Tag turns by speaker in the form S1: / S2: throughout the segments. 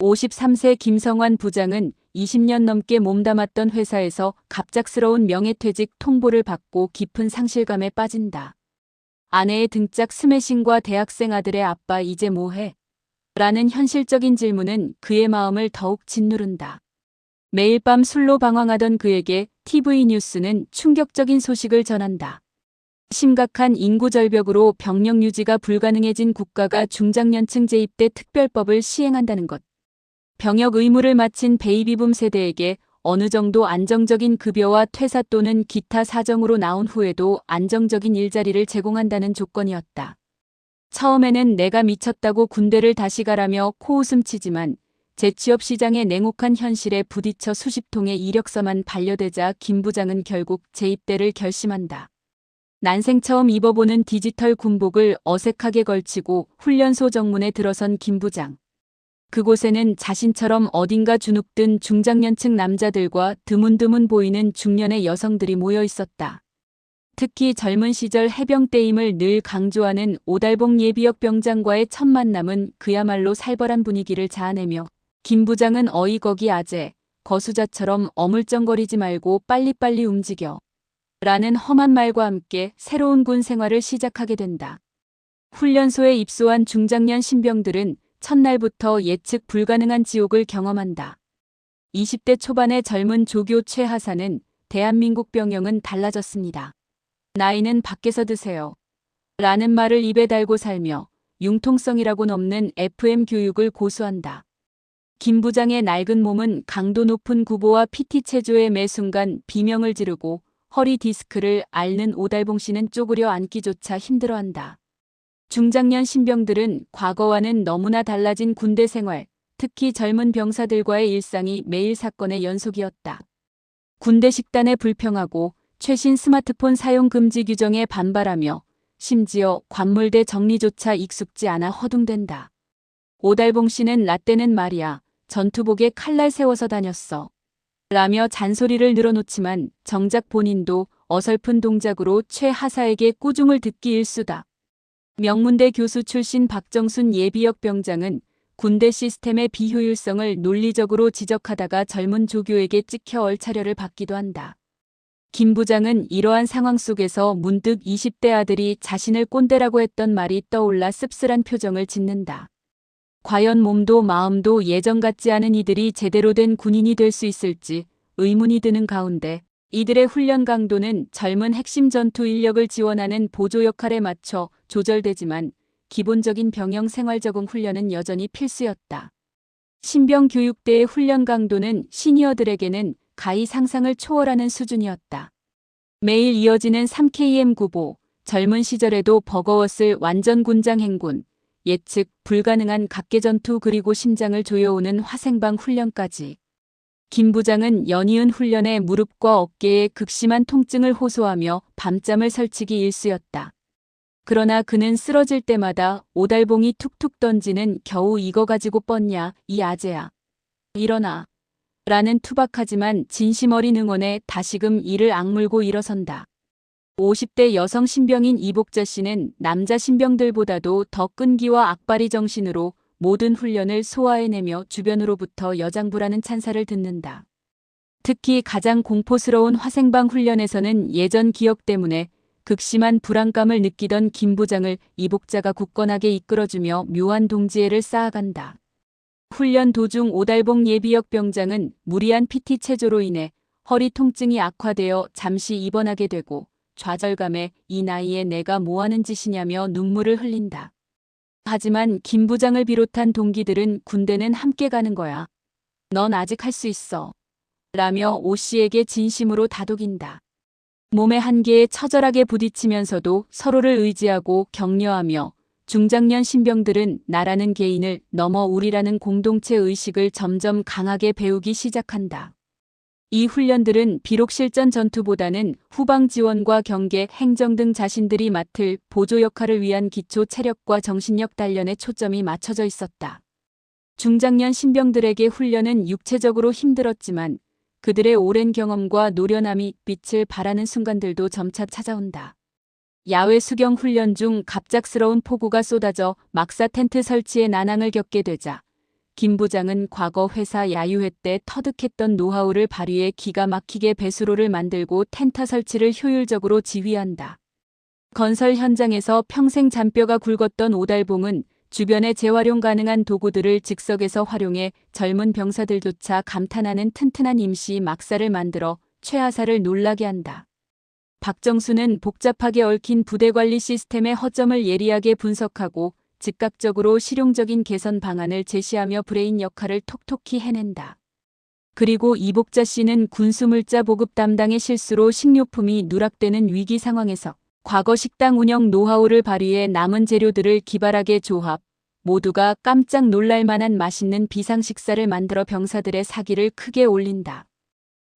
S1: 53세 김성환 부장은 20년 넘게 몸담았던 회사에서 갑작스러운 명예퇴직 통보를 받고 깊은 상실감에 빠진다. 아내의 등짝 스매싱과 대학생 아들의 아빠 이제 뭐해? 라는 현실적인 질문은 그의 마음을 더욱 짓누른다. 매일 밤 술로 방황하던 그에게 TV 뉴스는 충격적인 소식을 전한다. 심각한 인구 절벽으로 병력 유지가 불가능해진 국가가 중장년층 재입대 특별법을 시행한다는 것. 병역 의무를 마친 베이비붐 세대에게 어느 정도 안정적인 급여와 퇴사 또는 기타 사정으로 나온 후에도 안정적인 일자리를 제공한다는 조건이었다. 처음에는 내가 미쳤다고 군대를 다시 가라며 코웃음치지만 재취업 시장의 냉혹한 현실에 부딪혀 수십 통의 이력서만 반려되자 김 부장은 결국 재입대를 결심한다. 난생 처음 입어보는 디지털 군복을 어색하게 걸치고 훈련소 정문에 들어선 김 부장. 그곳에는 자신처럼 어딘가 주눅든 중장년층 남자들과 드문드문 보이는 중년의 여성들이 모여 있었다. 특히 젊은 시절 해병대임을 늘 강조하는 오달봉 예비역 병장과의 첫 만남은 그야말로 살벌한 분위기를 자아내며 김 부장은 어이거기 아재, 거수자처럼 어물쩡거리지 말고 빨리빨리 움직여 라는 험한 말과 함께 새로운 군 생활을 시작하게 된다. 훈련소에 입소한 중장년 신병들은 첫날부터 예측 불가능한 지옥을 경험한다. 20대 초반의 젊은 조교 최하사는 대한민국 병영은 달라졌습니다. 나이는 밖에서 드세요. 라는 말을 입에 달고 살며 융통성이라고는 없는 FM 교육을 고수한다. 김 부장의 낡은 몸은 강도 높은 구보와 PT 체조의 매 순간 비명을 지르고 허리 디스크를 앓는 오달봉 씨는 쪼그려 앉기조차 힘들어한다. 중장년 신병들은 과거와는 너무나 달라진 군대 생활, 특히 젊은 병사들과의 일상이 매일 사건의 연속이었다. 군대 식단에 불평하고 최신 스마트폰 사용 금지 규정에 반발하며 심지어 관물대 정리조차 익숙지 않아 허둥댄다. 오달봉 씨는 라떼는 말이야 전투복에 칼날 세워서 다녔어. 라며 잔소리를 늘어놓지만 정작 본인도 어설픈 동작으로 최 하사에게 꾸중을 듣기 일쑤다. 명문대 교수 출신 박정순 예비역 병장은 군대 시스템의 비효율성을 논리적으로 지적하다가 젊은 조교에게 찍혀 얼차려를 받기도 한다. 김 부장은 이러한 상황 속에서 문득 20대 아들이 자신을 꼰대라고 했던 말이 떠올라 씁쓸한 표정을 짓는다. 과연 몸도 마음도 예전 같지 않은 이들이 제대로 된 군인이 될 수 있을지 의문이 드는 가운데 이들의 훈련 강도는 젊은 핵심 전투 인력을 지원하는 보조 역할에 맞춰 조절되지만 기본적인 병영 생활 적응 훈련은 여전히 필수였다. 신병 교육대의 훈련 강도는 시니어들에게는 가히 상상을 초월하는 수준이었다. 매일 이어지는 3KM 구보, 젊은 시절에도 버거웠을 완전 군장 행군, 예측 불가능한 각계전투 그리고 심장을 조여오는 화생방 훈련까지. 김 부장은 연이은 훈련에 무릎과 어깨에 극심한 통증을 호소하며 밤잠을 설치기 일쑤였다. 그러나 그는 쓰러질 때마다 오달봉이 툭툭 던지는 겨우 이거 가지고 뻗냐 이 아재야. 일어나. 라는 투박하지만 진심 어린 응원에 다시금 이를 악물고 일어선다. 50대 여성 신병인 이복자 씨는 남자 신병들보다도 더 끈기와 악바리 정신으로 모든 훈련을 소화해내며 주변으로부터 여장부라는 찬사를 듣는다. 특히 가장 공포스러운 화생방 훈련에서는 예전 기억 때문에 극심한 불안감을 느끼던 김 부장을 이복자가 굳건하게 이끌어주며 묘한 동지애를 쌓아간다. 훈련 도중 오달봉 예비역 병장은 무리한 PT 체조로 인해 허리 통증이 악화되어 잠시 입원하게 되고 좌절감에 이 나이에 내가 뭐하는 짓이냐며 눈물을 흘린다. 하지만 김 부장을 비롯한 동기들은 군대는 함께 가는 거야. 넌 아직 할 수 있어. 라며 오 씨에게 진심으로 다독인다. 몸의 한계에 처절하게 부딪히면서도 서로를 의지하고 격려하며 중장년 신병들은 나라는 개인을 넘어 우리라는 공동체 의식을 점점 강하게 배우기 시작한다. 이 훈련들은 비록 실전 전투보다는 후방 지원과 경계, 행정 등 자신들이 맡을 보조 역할을 위한 기초 체력과 정신력 단련에 초점이 맞춰져 있었다. 중장년 신병들에게 훈련은 육체적으로 힘들었지만 그들의 오랜 경험과 노련함이 빛을 발하는 순간들도 점차 찾아온다. 야외 수경 훈련 중 갑작스러운 폭우가 쏟아져 막사 텐트 설치에 난항을 겪게 되자 김 부장은 과거 회사 야유회 때 터득했던 노하우를 발휘해 기가 막히게 배수로를 만들고 텐트 설치를 효율적으로 지휘한다. 건설 현장에서 평생 잔뼈가 굵었던 오달봉은 주변에 재활용 가능한 도구들을 즉석에서 활용해 젊은 병사들조차 감탄하는 튼튼한 임시 막사를 만들어 최하사를 놀라게 한다. 박정수는 복잡하게 얽힌 부대 관리 시스템의 허점을 예리하게 분석하고 즉각적으로 실용적인 개선 방안을 제시하며 브레인 역할을 톡톡히 해낸다. 그리고 이복자 씨는 군수물자 보급 담당의 실수로 식료품이 누락되는 위기 상황에서 과거 식당 운영 노하우를 발휘해 남은 재료들을 기발하게 조합, 모두가 깜짝 놀랄 만한 맛있는 비상식사를 만들어 병사들의 사기를 크게 올린다.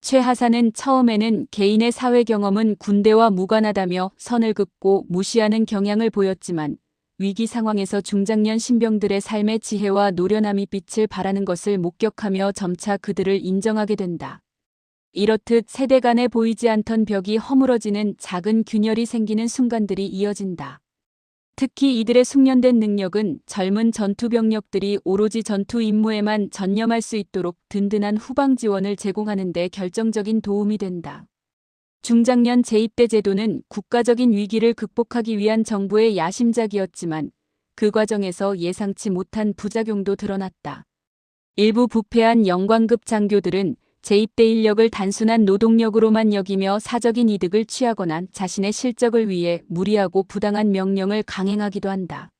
S1: 최 하사는 처음에는 개인의 사회 경험은 군대와 무관하다며 선을 긋고 무시하는 경향을 보였지만 위기 상황에서 중장년 신병들의 삶의 지혜와 노련함이 빛을 발하는 것을 목격하며 점차 그들을 인정하게 된다. 이렇듯 세대 간에 보이지 않던 벽이 허물어지는 작은 균열이 생기는 순간들이 이어진다. 특히 이들의 숙련된 능력은 젊은 전투병력들이 오로지 전투 임무에만 전념할 수 있도록 든든한 후방 지원을 제공하는 데 결정적인 도움이 된다. 중장년 재입대 제도는 국가적인 위기를 극복하기 위한 정부의 야심작이었지만 그 과정에서 예상치 못한 부작용도 드러났다. 일부 부패한 영광급 장교들은 재입대 인력을 단순한 노동력으로만 여기며 사적인 이득을 취하거나 자신의 실적을 위해 무리하고 부당한 명령을 강행하기도 한다.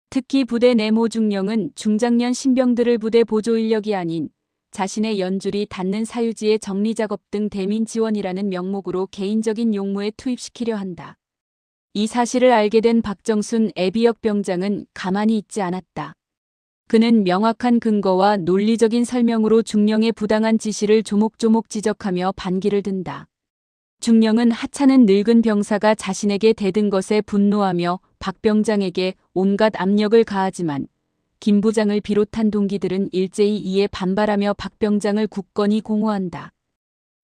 S1: 특히 부대 내모 중령은 중장년 신병들을 부대 보조 인력이 아닌 자신의 연줄이 닿는 사유지의 정리작업 등 대민 지원이라는 명목으로 개인적인 용무에 투입시키려 한다. 이 사실을 알게 된 박정순 애비역 병장은 가만히 있지 않았다. 그는 명확한 근거와 논리적인 설명으로 중령의 부당한 지시를 조목조목 지적하며 반기를 든다. 중령은 하찮은 늙은 병사가 자신에게 대든 것에 분노하며 박 병장에게 온갖 압력을 가하지만 김 부장을 비롯한 동기들은 일제히 이에 반발하며 박 병장을 굳건히 공호한다.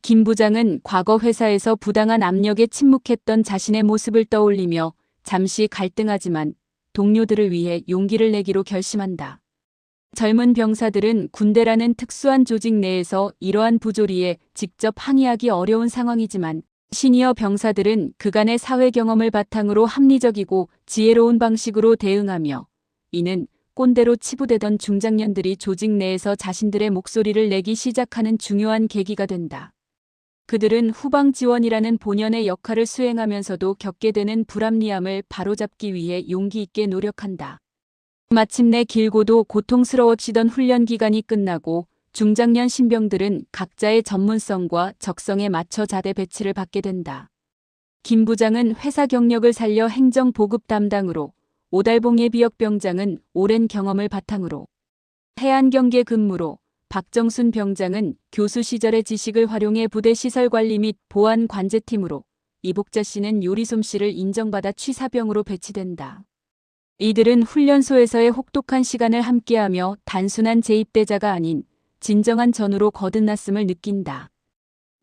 S1: 김 부장은 과거 회사에서 부당한 압력에 침묵했던 자신의 모습을 떠올리며 잠시 갈등하지만 동료들을 위해 용기를 내기로 결심한다. 젊은 병사들은 군대라는 특수한 조직 내에서 이러한 부조리에 직접 항의하기 어려운 상황이지만 시니어 병사들은 그간의 사회 경험을 바탕으로 합리적이고 지혜로운 방식으로 대응하며 이는 꼰대로 치부되던 중장년들이 조직 내에서 자신들의 목소리를 내기 시작하는 중요한 계기가 된다. 그들은 후방 지원이라는 본연의 역할을 수행하면서도 겪게 되는 불합리함을 바로잡기 위해 용기 있게 노력한다. 마침내 길고도 고통스러워지던 훈련 기간이 끝나고 중장년 신병들은 각자의 전문성과 적성에 맞춰 자대 배치를 받게 된다. 김 부장은 회사 경력을 살려 행정 보급 담당으로, 오달봉 예비역 병장은 오랜 경험을 바탕으로, 해안경계 근무로, 박정순 병장은 교수 시절의 지식을 활용해 부대 시설 관리 및 보안 관제팀으로, 이복자 씨는 요리 솜씨를 인정받아 취사병으로 배치된다. 이들은 훈련소에서의 혹독한 시간을 함께하며 단순한 재입대자가 아닌 진정한 전우로 거듭났음을 느낀다.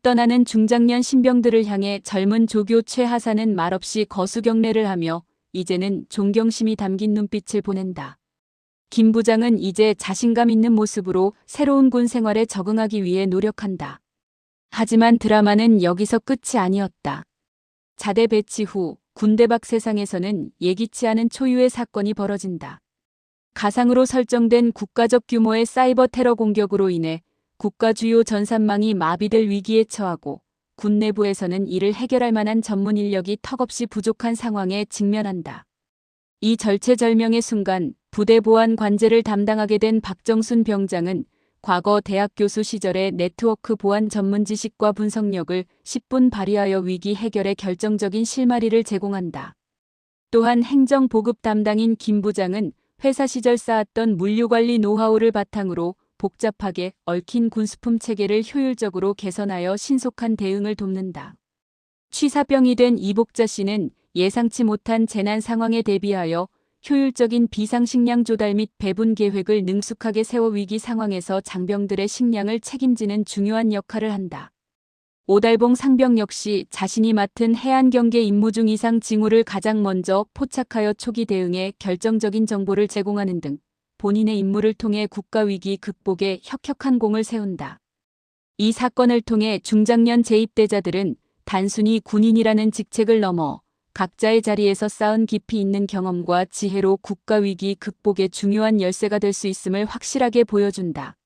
S1: 떠나는 중장년 신병들을 향해 젊은 조교 최 하사는 말없이 거수경례를 하며 이제는 존경심이 담긴 눈빛을 보낸다. 김 부장은 이제 자신감 있는 모습으로 새로운 군 생활에 적응하기 위해 노력한다. 하지만 드라마는 여기서 끝이 아니었다. 자대 배치 후 군대 밖 세상에서는 예기치 않은 초유의 사건이 벌어진다. 가상으로 설정된 국가적 규모의 사이버 테러 공격으로 인해 국가 주요 전산망이 마비될 위기에 처하고 군 내부에서는 이를 해결할 만한 전문 인력이 턱없이 부족한 상황에 직면한다. 이 절체절명의 순간 부대 보안 관제를 담당하게 된 박정순 병장은 과거 대학 교수 시절의 네트워크 보안 전문 지식과 분석력을 10분 발휘하여 위기 해결에 결정적인 실마리를 제공한다. 또한 행정 보급 담당인 김 부장은 회사 시절 쌓았던 물류관리 노하우를 바탕으로 복잡하게 얽힌 군수품 체계를 효율적으로 개선하여 신속한 대응을 돕는다. 취사병이 된 이복자 씨는 예상치 못한 재난 상황에 대비하여 효율적인 비상식량 조달 및 배분 계획을 능숙하게 세워 위기 상황에서 장병들의 식량을 책임지는 중요한 역할을 한다. 오달봉 상병 역시 자신이 맡은 해안경계 임무 중 이상 징후를 가장 먼저 포착하여 초기 대응에 결정적인 정보를 제공하는 등 본인의 임무를 통해 국가위기 극복에 혁혁한 공을 세운다. 이 사건을 통해 중장년 제1대자들은 단순히 군인이라는 직책을 넘어 각자의 자리에서 쌓은 깊이 있는 경험과 지혜로 국가위기 극복의 중요한 열쇠가 될 수 있음을 확실하게 보여준다.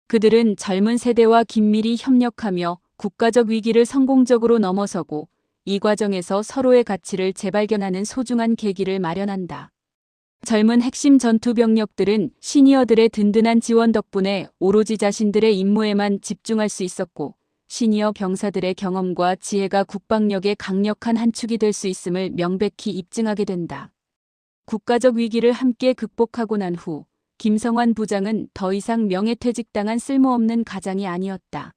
S1: 그들은 젊은 세대와 긴밀히 협력하며 국가적 위기를 성공적으로 넘어서고 이 과정에서 서로의 가치를 재발견하는 소중한 계기를 마련한다. 젊은 핵심 전투 병력들은 시니어들의 든든한 지원 덕분에 오로지 자신들의 임무에만 집중할 수 있었고, 시니어 병사들의 경험과 지혜가 국방력의 강력한 한 축이 될 수 있음을 명백히 입증하게 된다. 국가적 위기를 함께 극복하고 난 후 김성환 부장은 더 이상 명예퇴직당한 쓸모없는 가장이 아니었다.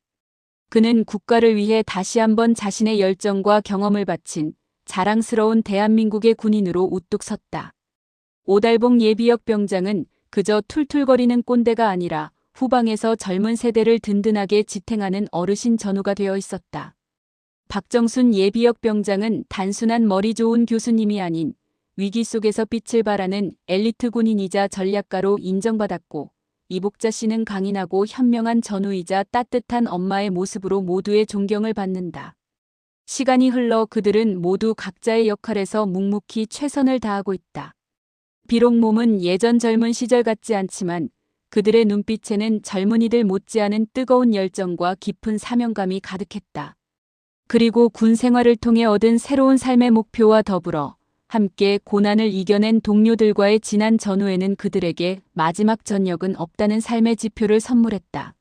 S1: 그는 국가를 위해 다시 한번 자신의 열정과 경험을 바친 자랑스러운 대한민국의 군인으로 우뚝 섰다. 오달봉 예비역 병장은 그저 툴툴거리는 꼰대가 아니라 후방에서 젊은 세대를 든든하게 지탱하는 어르신 전우가 되어 있었다. 박정순 예비역 병장은 단순한 머리 좋은 교수님이 아닌 위기 속에서 빛을 발하는 엘리트 군인이자 전략가로 인정받았고, 이복자 씨는 강인하고 현명한 전우이자 따뜻한 엄마의 모습으로 모두의 존경을 받는다. 시간이 흘러 그들은 모두 각자의 역할에서 묵묵히 최선을 다하고 있다. 비록 몸은 예전 젊은 시절 같지 않지만 그들의 눈빛에는 젊은이들 못지않은 뜨거운 열정과 깊은 사명감이 가득했다. 그리고 군 생활을 통해 얻은 새로운 삶의 목표와 더불어 함께 고난을 이겨낸 동료들과의 진한 전후에는 그들에게 마지막 전역은 없다는 삶의 지표를 선물했다.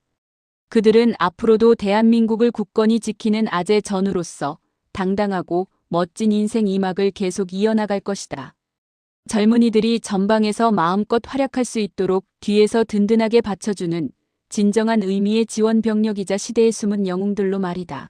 S1: 그들은 앞으로도 대한민국을 굳건히 지키는 아재 전우로서 당당하고 멋진 인생 2막을 계속 이어나갈 것이다. 젊은이들이 전방에서 마음껏 활약할 수 있도록 뒤에서 든든하게 받쳐주는 진정한 의미의 지원 병력이자 시대의 숨은 영웅들로 말이다.